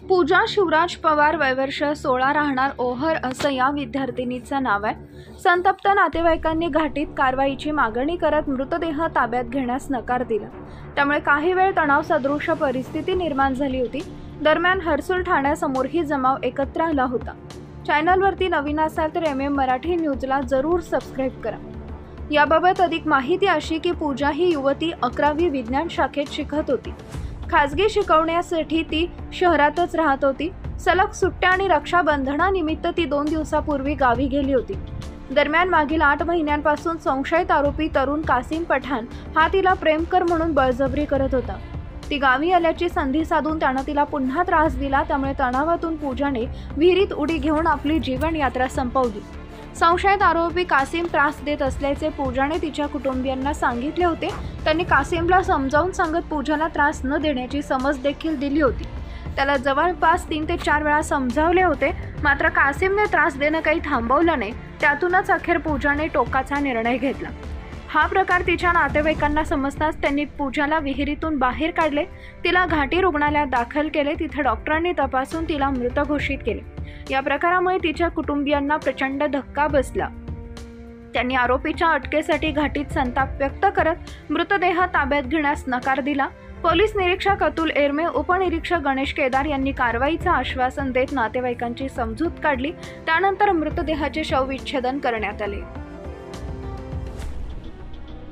पूजा शिवराज पवार वयवर्ष 16 राहणार ओहर असं या विद्यार्थिनीचं नाव आहे। संतप्त नातेवाईकांनी घाटीत कारवाईची मागणी करत मृतदेह ताब्यात घेण्यास नकार दिला। त्यामुळे काही वेळ तणाव सदृश परिस्थिती निर्माण झाली होती। दरम्यान हर्सुल ठाण्यासमोर ही जमाव एकत्र आला होता। चॅनलवरती नवीन असाल तर MM मराठी न्यूजला जरूर सबस्क्राईब करा। याबाबत अधिक माहिती अशी की पूजा ही युवती 11वी विज्ञान शाखेत शिकत होती। खाजगी शिकवण्यासाठी ती शहरातच राहत होती। सलग सुट्ट्या आणि रक्षाबंधनानिमित्त ती 2 दिवसापूर्वी गावी गेली होती। दरम्यान मागील 8 महिन्यांपासून संशयित आरोपी तरुण कासिम पठाण हा तिला प्रेम कर म्हणून बळजबरी करत होता। ती गावी आल्याची संधी साधून त्यानं तिला पुन्हा त्रास दिला। त्यामुळे तणावातून पूजाने विहिरीत उडी घेऊन आपली जीवन यात्रा संपवली। संशयित आरोपी कासिम त्रास देत असल्याचे पूजाने तिच्या कुटुंबियांना सांगितले होते। त्यांनी कासिमला समजावून सांगत पूजाला त्रास न देण्याची समज देखील दिली होती। त्याला जवळपास 3 ते 4 वेळा समजावले होते, मात्र कासिमने त्रास देणं काही थांबवलं नाही। त्यातूनच अखेर पूजाने टोकाचा निर्णय घेतला। हा प्रकार तिच्या नातेवाईकांना समजताच त्यांनी पूजाला विहिरीतून बाहेर काढले। तिला घाटी रुग्णालयात दाखल केले। तिथे डॉक्टरांनी तपासून तिला मृत घोषित केले। या प्रकारामुळे तिच्या कुटुंबियांना प्रचंड धक्का बसला। त्यांनी आरोपीच्या अटकेसाठी घाटीत संताप व्यक्त करत मृतदेह ताब्यात घेण्यास नकार दिला। पोलीस निरीक्षक अतुल एरमे, उपनिरीक्षक गणेश केदार यांनी कारवाईचं आश्वासन देत नातेवाईकांची समजूत काढली। त्यानंतर मृतदेहाचे शवविच्छेदन करण्यात आले।